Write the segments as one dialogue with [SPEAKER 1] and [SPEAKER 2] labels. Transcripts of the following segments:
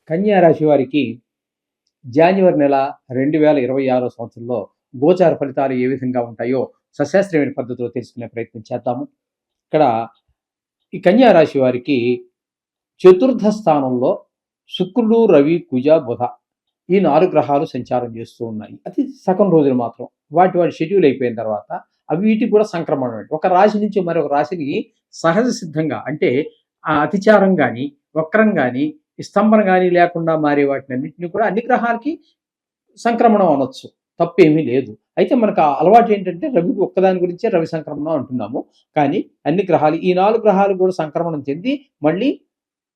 [SPEAKER 1] కన్యా రాశి వారికి జాన్యువరి నెల 2026 సంవత్సరంలో గోచార ఫలితాలు ఏ విధంగా ఉంటాయో సశాస్త్రీయమైన పద్ధతిలో తెలుసుకునే ప్రయత్నం చేద్దాము. ఇక్కడ ఈ కన్యా రాశి వారికి చతుర్థ స్థానంలో శుక్రుడు, రవి, కుజ, బుధ ఈ 4 గ్రహాలు సంచారం చేస్తూ ఉన్నాయి. అది సగం రోజులు మాత్రం. వాటి షెడ్యూల్ అయిపోయిన తర్వాత అవి వీటికి కూడా సంక్రమణ. ఒక రాశి నుంచి మరొక రాశికి సహజ సిద్ధంగా అంటే అతిచారం కానీ, వక్రం కానీ, స్తంభన కానీ లేకుండా మారే వాటిని అన్నింటినీ కూడా అన్ని గ్రహాలకి సంక్రమణం అనొచ్చు. తప్పేమీ లేదు. అయితే మనకు ఆ అలవాటు ఏంటంటే రవి ఒక్కదాని గురించే రవి సంక్రమణం అంటున్నాము. కానీ అన్ని గ్రహాలు ఈ 4 గ్రహాలు కూడా సంక్రమణం చెంది మళ్ళీ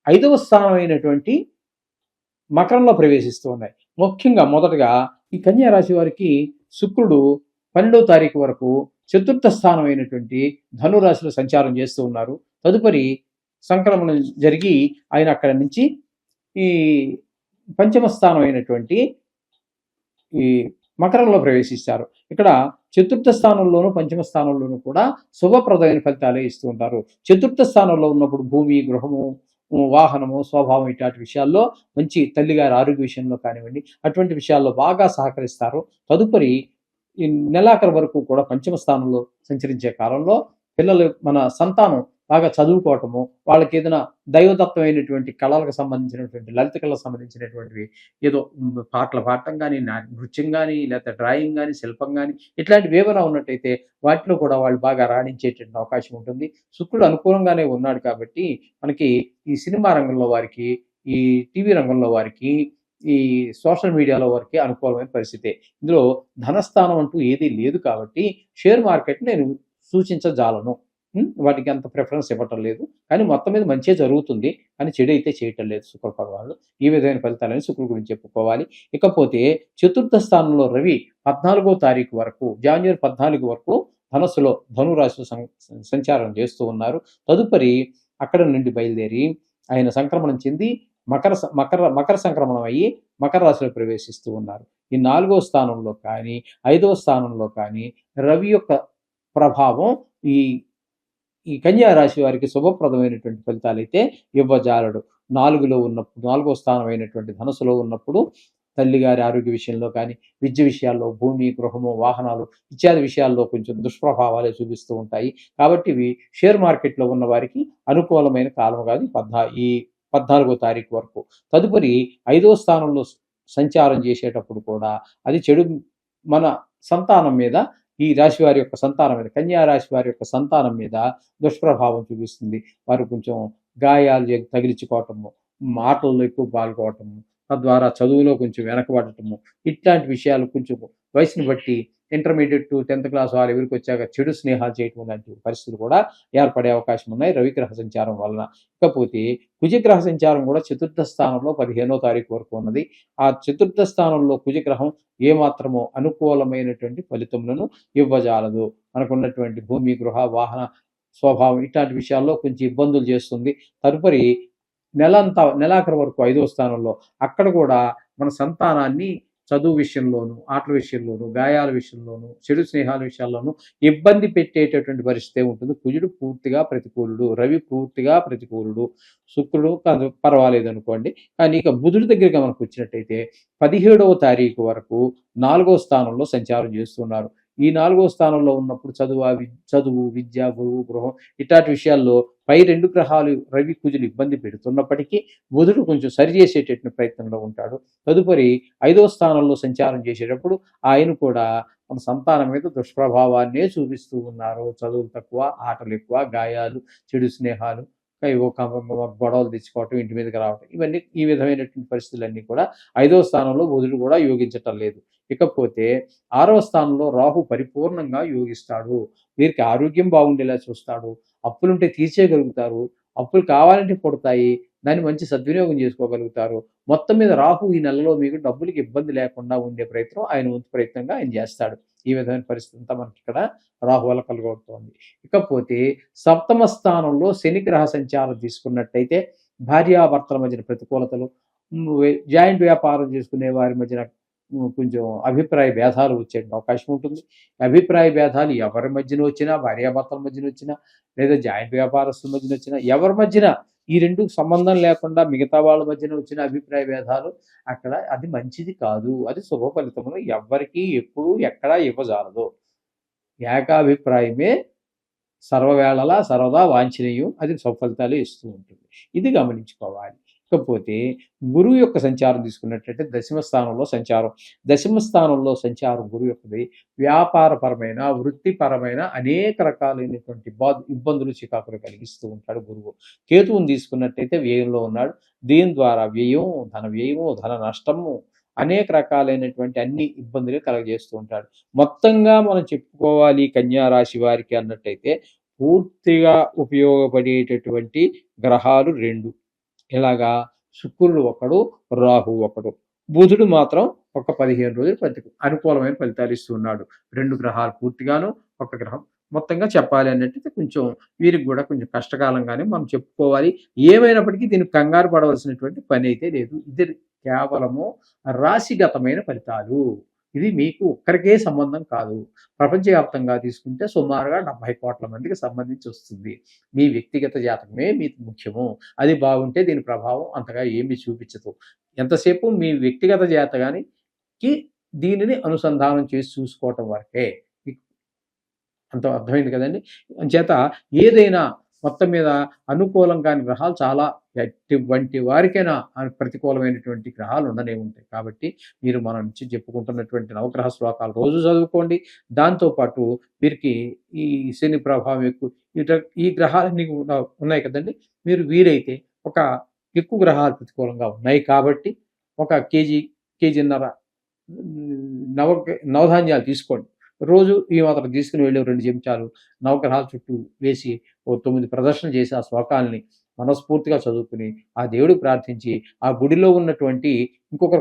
[SPEAKER 1] 5వ స్థానం అయినటువంటి మకరంలో ప్రవేశిస్తూ ఉన్నాయి. ముఖ్యంగా మొదటగా ఈ కన్యా రాశి వారికి శుక్రుడు 12వ తారీఖు వరకు చతుర్థ స్థానం అయినటువంటి ధనురాశిలో సంచారం చేస్తూ ఉన్నారు. తదుపరి సంక్రమణం జరిగి ఆయన అక్కడి నుంచి ఈ పంచమ స్థానం అయినటువంటి ఈ మకరంలో ప్రవేశిస్తారు. ఇక్కడ చతుర్థ స్థానంలోను పంచమ స్థానంలోనూ కూడా శుభప్రదమైన ఫలితాలే ఇస్తూ ఉంటారు. చతుర్థ స్థానంలో ఉన్నప్పుడు భూమి, గృహము, వాహనము, స్వభావం ఇట్లాంటి విషయాల్లో మంచి తల్లిగారి ఆరోగ్య విషయంలో కానివ్వండి అటువంటి విషయాల్లో బాగా సహకరిస్తారు. తదుపరి ఈ నెలాఖరు వరకు కూడా పంచమ స్థానంలో సంచరించే కాలంలో పిల్లలు మన సంతానం బాగా చదువుకోవటము, వాళ్ళకి ఏదైనా దైవదత్తమైనటువంటి కళలకు సంబంధించినటువంటి లలిత కళలకు సంబంధించినటువంటివి ఏదో పాటలు పాడటం కానీ, నృత్యం కానీ, లేకపోతే డ్రాయింగ్ కానీ, శిల్పం కానీ ఇట్లాంటివి ఏమైనా ఉన్నట్టయితే వాటిలో కూడా వాళ్ళు బాగా రాణించేటువంటి అవకాశం ఉంటుంది. శుక్రుడు అనుకూలంగానే ఉన్నాడు కాబట్టి మనకి ఈ సినిమా రంగంలో వారికి, ఈ టీవీ రంగంలో వారికి, ఈ సోషల్ మీడియాలో వారికి అనుకూలమైన పరిస్థితే. ఇందులో ధనస్థానం అంటూ ఏదీ లేదు కాబట్టి షేర్ మార్కెట్ నేను సూచించజాలను. వాటికి అంత ప్రిఫరెన్స్ ఇవ్వటం లేదు. కానీ మొత్తం మీద మంచిగా జరుగుతుంది. కానీ చెడు అయితే చేయటం లేదు శుక్ర భగవానుడు. ఈ విధమైన ఫలితాలని శుక్రుడి గురించి చెప్పుకోవాలి. ఇకపోతే చతుర్థ స్థానంలో రవి 14వ తారీఖు వరకు, జాన్యువరి 14 వరకు ధనురాశిలో సంచారం చేస్తూ ఉన్నారు. తదుపరి అక్కడ నుండి బయలుదేరి ఆయన సంక్రమణం చెంది మకర సంక్రమణం అయ్యి మకర రాశిలో ప్రవేశిస్తూ ఉన్నారు. ఈ 4వ స్థానంలో కానీ 5వ స్థానంలో కానీ రవి యొక్క ప్రభావం ఈ కన్యా రాశి వారికి శుభప్రదమైనటువంటి ఫలితాలు అయితే ఇవ్వజాలడు. 4వ స్థానం అయినటువంటి ధనుసులో ఉన్నప్పుడు తల్లిగారి ఆరోగ్య విషయంలో కానీ, విద్య విషయాల్లో, భూమి, గృహము, వాహనాలు ఇత్యాది విషయాల్లో కొంచెం దుష్ప్రభావాలే చూపిస్తూ ఉంటాయి. కాబట్టి ఇవి షేర్ మార్కెట్లో ఉన్న వారికి అనుకూలమైన కాలం కాదు ఈ 14వ తారీఖు వరకు. తదుపరి 5వ స్థానంలో సంచారం చేసేటప్పుడు కూడా అది చెడు మన సంతానం మీద, ఈ రాశి వారి యొక్క సంతానం మీద, కన్యా రాశి వారి యొక్క సంతానం మీద దుష్ప్రభావం చూపిస్తుంది. వారు కొంచెం గాయాలు తగిలించుకోవటము, మాటల్లో ఎక్కువ పాల్గొవటము, తద్వారా చదువులో కొంచెం వెనకబడటము ఇట్లాంటి విషయాలు కొంచెం వయసుని బట్టి ఇంటర్మీడియట్ టు 10th క్లాస్ వాళ్ళ ఎవరికి వచ్చాక చెడు స్నేహాలు చేయటం లాంటి పరిస్థితులు కూడా ఏర్పడే అవకాశం ఉన్నాయి రవిగ్రహ సంచారం వలన. ఇకపోతే కుజగ్రహ సంచారం కూడా చతుర్థ స్థానంలో 15వ తారీఖు వరకు ఉన్నది. ఆ చతుర్థ స్థానంలో కుజగ్రహం ఏమాత్రమో అనుకూలమైనటువంటి ఫలితములను ఇవ్వజాలదు. మనకున్నటువంటి భూమి, గృహ, వాహన, స్వభావం ఇట్లాంటి విషయాల్లో కొంచెం ఇబ్బందులు చేస్తుంది. తదుపరి నెలాఖరు వరకు 5వ స్థానంలో అక్కడ కూడా మన సంతానాన్ని చదువు విషయంలోను, ఆటల విషయంలోను, గాయాల విషయంలోను, చెడు స్నేహాల విషయాల్లోనూ ఇబ్బంది పెట్టేటటువంటి పరిస్థితి ఉంటుంది. కుజుడు పూర్తిగా ప్రతికూలుడు, రవి పూర్తిగా ప్రతికూలుడు, శుక్రుడు పర్వాలేదు అనుకోండి. కానీ ఇక బుధుడి దగ్గరగా మనకు వచ్చినట్టయితే 17వ తారీఖు వరకు 4వ స్థానంలో సంచారం చేస్తున్నారు. ఈ 4వ స్థానంలో ఉన్నప్పుడు చదువు, విద్య, గురువు, గృహం ఇట్లాంటి విషయాల్లో పై 2 గ్రహాలు రవి, కుజులు ఇబ్బంది పెడుతున్నప్పటికీ బుధుడు కొంచెం సరిచేసేటటువంటి ప్రయత్నంలో ఉంటాడు. తదుపరి 5వ స్థానంలో సంచారం చేసేటప్పుడు ఆయన కూడా మన సంతానం మీద దుష్ప్రభావాన్నే చూపిస్తూ ఉన్నారు. చదువులు తక్కువ, ఆటలు ఎక్కువ, గాయాలు, చెడు స్నేహాలు, గొడవలు తెచ్చుకోవటం, ఇంటి మీదకి రావటం, ఇవన్నీ ఈ విధమైనటువంటి పరిస్థితులన్నీ కూడా 5వ స్థానంలో బుధుడు కూడా యోగించటం లేదు. ఇకపోతే 6వ స్థానంలో రాహు పరిపూర్ణంగా యోగిస్తాడు. వీరికి ఆరోగ్యం బాగుండేలా చూస్తాడు. అప్పులుంటే తీర్చేయగలుగుతారు. అప్పులు కావాలంటే పుడతాయి. దాన్ని మంచి సద్వినియోగం చేసుకోగలుగుతారు. మొత్తం మీద రాహు ఈ నెలలో మీకు డబ్బులకి ఇబ్బంది లేకుండా ఉండే ప్రయత్నం ఆయన వంతు ప్రయత్నంగా ఆయన చేస్తాడు. ఈ విధమైన పరిస్థితి అంతా మనకి ఇక్కడ రాహు వల్ల కలుగుతోంది. ఇకపోతే 7వ స్థానంలో శని గ్రహ సంచారం తీసుకున్నట్టయితే భార్యాభర్తల మధ్యన ప్రతికూలతలు, జాయింట్ వ్యాపారం చేసుకునే వారి మధ్యన కొంచెం అభిప్రాయ భేదాలు వచ్చే అవకాశం ఉంటుంది. అభిప్రాయ భేదాలు ఎవరి మధ్యన వచ్చినా, భార్యాభర్తల మధ్యన వచ్చినా, లేదా జాయింట్ వ్యాపారస్తుల మధ్యన వచ్చినా, ఎవరి మధ్యన ఈ రెండు సంబంధం లేకుండా మిగతా వాళ్ళ మధ్యన వచ్చిన అభిప్రాయ భేదాలు అక్కడ అది మంచిది కాదు. అది శుభ ఫలితమును ఎవ్వరికీ ఎప్పుడు ఎక్కడా ఇవ్వజాలదు. ఏకాభిప్రాయమే సర్వవేళలా సర్వదా వాంఛనీయం. అది సఫలితాలు ఇస్తూ ఉంటుంది. ఇది గమనించుకోవాలి. ఇకపోతే గురువు యొక్క సంచారం తీసుకున్నట్లయితే దశమ స్థానంలో సంచారం గురువు యొక్కది వ్యాపారపరమైన వృత్తిపరమైన అనేక రకాలైనటువంటి ఇబ్బందులు చికాకులు కలిగిస్తూ ఉంటాడు గురువు. కేతువుని తీసుకున్నట్టయితే వ్యయంలో ఉన్నాడు. దీని ద్వారా ధన వ్యయము, ధన నష్టము, అనేక రకాలైనటువంటి అన్ని ఇబ్బందులు కలగజేస్తూ ఉంటాడు. మొత్తంగా మనం చెప్పుకోవాలి కన్యా రాశి వారికి అన్నట్టయితే పూర్తిగా ఉపయోగపడేటటువంటి గ్రహాలు రెండు. ఇలాగా శుక్రుడు ఒకడు, రాహు ఒకడు. బుధుడు మాత్రం ఒక 15 రోజులు అనుకూలమైన ఫలితాలు ఇస్తున్నాడు. 2 గ్రహాలు పూర్తిగాను, ఒక గ్రహం. మొత్తంగా చెప్పాలి అన్నట్టయితే కొంచెం వీరికి కూడా కొంచెం కష్టకాలంగానే మనం చెప్పుకోవాలి. ఏమైనప్పటికీ దీనికి కంగారు పడవలసినటువంటి పని అయితే లేదు. ఇది కేవలము రాశిగతమైన ఫలితాలు. ఇది మీకు ఒక్కరికే సంబంధం కాదు. ప్రపంచవ్యాప్తంగా తీసుకుంటే సుమారుగా 70 కోట్ల మందికి సంబంధించి వస్తుంది. మీ వ్యక్తిగత జాతకమే మీకు ముఖ్యము. అది బాగుంటే దీని ప్రభావం అంతగా ఏమీ చూపించదు. ఎంతసేపు మీ వ్యక్తిగత జాతకానికి దీనిని అనుసంధానం చేసి చూసుకోవటం వరకే. అంత అర్థమైంది కదండి. చేత ఏదైనా మొత్తం మీద అనుకూలం కాని గ్రహాలు చాలా ఎటువంటి వారికైనా ప్రతికూలమైనటువంటి గ్రహాలు ఉండనే ఉంటాయి. కాబట్టి మీరు మనం నుంచి చెప్పుకుంటున్నటువంటి నవగ్రహ శ్లోకాలు రోజు చదువుకోండి. దాంతోపాటు వీరికి ఈ శని ప్రభావం ఎక్కువ, ఈ గ్రహాలన్నీ ఉన్నాయి కదండి. మీరు వీరైతే ఒక ఎక్కువ గ్రహాలు ప్రతికూలంగా ఉన్నాయి కాబట్టి ఒక కేజీన్నర నవధాన్యాలు తీసుకోండి. రోజు ఈ మాత్రం తీసుకుని వెళ్ళి 2 చెంచాలు నవగ్రహాల చుట్టూ వేసి 9 ప్రదర్శన చేసి ఆ శ్లోకాలని మనస్ఫూర్తిగా చదువుకుని ఆ దేవుడికి ప్రార్థించి ఆ గుడిలో ఉన్నటువంటి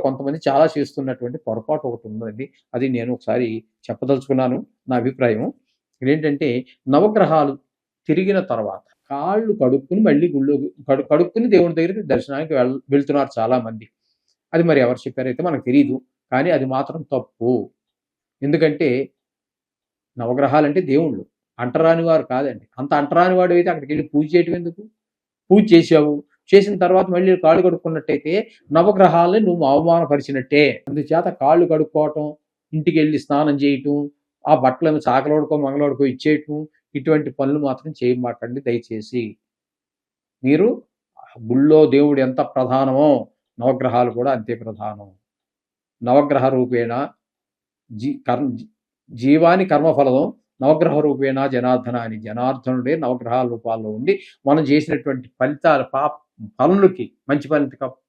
[SPEAKER 1] కొంతమంది చాలా చేస్తున్నటువంటి పొరపాటు ఒకటి ఉందండి. అది నేను ఒకసారి చెప్పదలుచుకున్నాను. నా అభిప్రాయం ఏంటంటే నవగ్రహాలు తిరిగిన తర్వాత కాళ్ళు కడుక్కుని మళ్ళీ గుళ్ళో కడుక్కుని దేవుడి దగ్గరికి దర్శనానికి వెళ్తున్నారు చాలా మంది. అది మరి ఎవరు చెప్పారైతే మనకు తెలియదు. కానీ అది మాత్రం తప్పు. ఎందుకంటే నవగ్రహాలంటే దేవుళ్ళు, అంటరాని వారు కాదండి. అంత అంటరాని వాడు అయితే అక్కడికి వెళ్ళి పూజ చేయటం ఎందుకు? పూజ చేసావు, చేసిన తర్వాత మళ్ళీ కాళ్ళు కడుక్కున్నట్టయితే నవగ్రహాలని నువ్వు అవమానపరిచినట్టే. అందుచేత కాళ్ళు కడుక్కోవటం, ఇంటికి వెళ్ళి స్నానం చేయటం, ఆ బట్టలను చాకలోడుకో మంగళోడుకో ఇచ్చేయటం, ఇటువంటి పనులు మాత్రం చేయమాకండి దయచేసి. మీరు గుళ్ళో దేవుడు ఎంత ప్రధానమో నవగ్రహాలు కూడా అంతే ప్రధానం. నవగ్రహ రూపేణ జీవాని కర్మఫలదం నవగ్రహ రూపేణ జనార్దన అని జనార్దనుడే నవగ్రహాల రూపాల్లో ఉండి మనం చేసినటువంటి ఫలితాలు పనులకి మంచి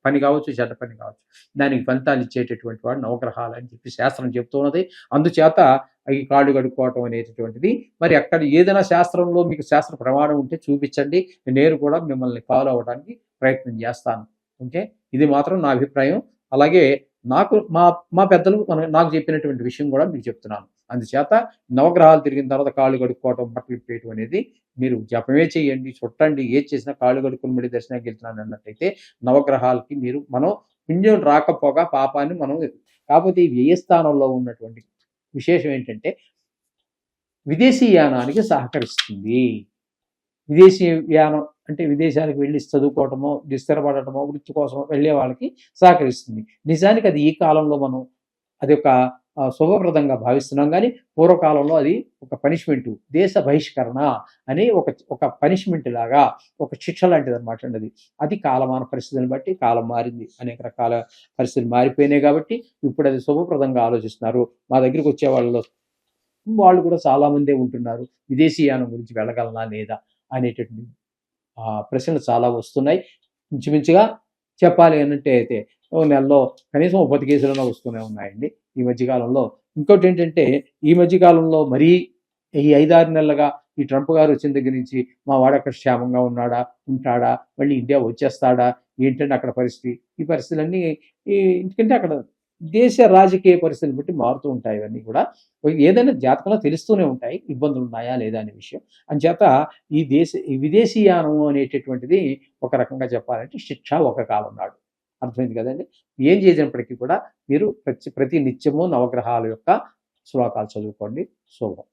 [SPEAKER 1] పని కావచ్చు, చెడ్డ పని కావచ్చు, దానికి ఫలితాలు ఇచ్చేటటువంటి వాడు నవగ్రహాలు అని చెప్పి శాస్త్రం చెప్తున్నది. అందుచేత ఈ కాళ్ళు కడుక్కోవటం అనేటటువంటిది మరి అక్కడ ఏదైనా శాస్త్రంలో మీకు శాస్త్ర ప్రమాణం ఉంటే చూపించండి. నేను కూడా మిమ్మల్ని ఫాలో అవ్వడానికి ప్రయత్నం చేస్తాను. ఓకే, ఇది మాత్రం నా అభిప్రాయం. అలాగే నాకు మా పెద్దలు నాకు చెప్పినటువంటి విషయం కూడా మీకు చెప్తున్నాను. అందుచేత నవగ్రహాలు తిరిగిన తర్వాత కాళ్ళు కడుక్కోవటం, బట్టలు ఇప్పేయటం అనేది మీరు జపమే చేయండి, చుట్టండి, ఏది చేసినా కాళ్ళు కడుక్కుని మళ్ళీ దర్శనానికి వెళ్తున్నాను అన్నట్టయితే నవగ్రహాలకి మనం పుణ్యం రాకపోగా పాపాన్ని మనం. కాకపోతే ఈ వ్యయస్థానంలో ఉన్నటువంటి విశేషం ఏంటంటే విదేశీయానానికి సహకరిస్తుంది. విదేశీయానం అంటే విదేశాలకు వెళ్ళి చదువుకోవటమో, స్థిరపడటమో, వృత్తి కోసం వెళ్ళే వాళ్ళకి సహకరిస్తుంది. నిజానికి అది ఈ కాలంలో మనం అది ఒక శుభప్రదంగా భావిస్తున్నాం. కానీ పూర్వకాలంలో అది ఒక పనిష్మెంటు, దేశ బహిష్కరణ అని ఒక పనిష్మెంట్ లాగా, ఒక శిక్ష లాంటిది అనమాట అండి. అది కాలమాన పరిస్థితులను బట్టి కాలం మారింది, అనేక రకాల పరిస్థితులు మారిపోయినాయి. కాబట్టి ఇప్పుడు అది శుభప్రదంగా ఆలోచిస్తున్నారు. మా దగ్గరికి వచ్చే వాళ్ళు కూడా చాలామందే ఉంటున్నారు. విదేశీయానం గురించి వెళ్ళగలనా లేదా అనేటటువంటి ప్రశ్నలు చాలా వస్తున్నాయి. ఇంచుమించుగా చెప్పాలి అన్నట్టే అయితే నెలలో కనీసం 10 కేసులైనా వస్తూనే ఉన్నాయండి ఈ మధ్యకాలంలో. ఇంకోటి ఏంటంటే ఈ మధ్యకాలంలో మరీ ఈ 5-6 నెలలుగా ఈ ట్రంప్ గారు వచ్చిన దగ్గర నుంచి మా వాడు అక్కడ క్షేమంగా ఉంటాడా, మళ్ళీ ఇండియా వచ్చేస్తాడా, ఏంటంటే అక్కడ పరిస్థితి, ఈ పరిస్థితులన్నీ ఎందుకంటే అక్కడ దేశ రాజకీయ పరిస్థితులు బట్టి మారుతూ ఉంటాయి. ఇవన్నీ కూడా ఏదైనా జాతకంలో తెలుస్తూనే ఉంటాయి, ఇబ్బందులు ఉన్నాయా లేదా అనే విషయం. అంచేత ఈ విదేశీయానం అనేటటువంటిది ఒక రకంగా చెప్పాలంటే శిక్ష ఒక కాలం నాడు. అర్థమైంది కదండి. ఏం చేసినప్పటికీ కూడా మీరు ప్రతి నిత్యము నవగ్రహాల యొక్క శ్లోకాలు చదువుకోండి. శుభం.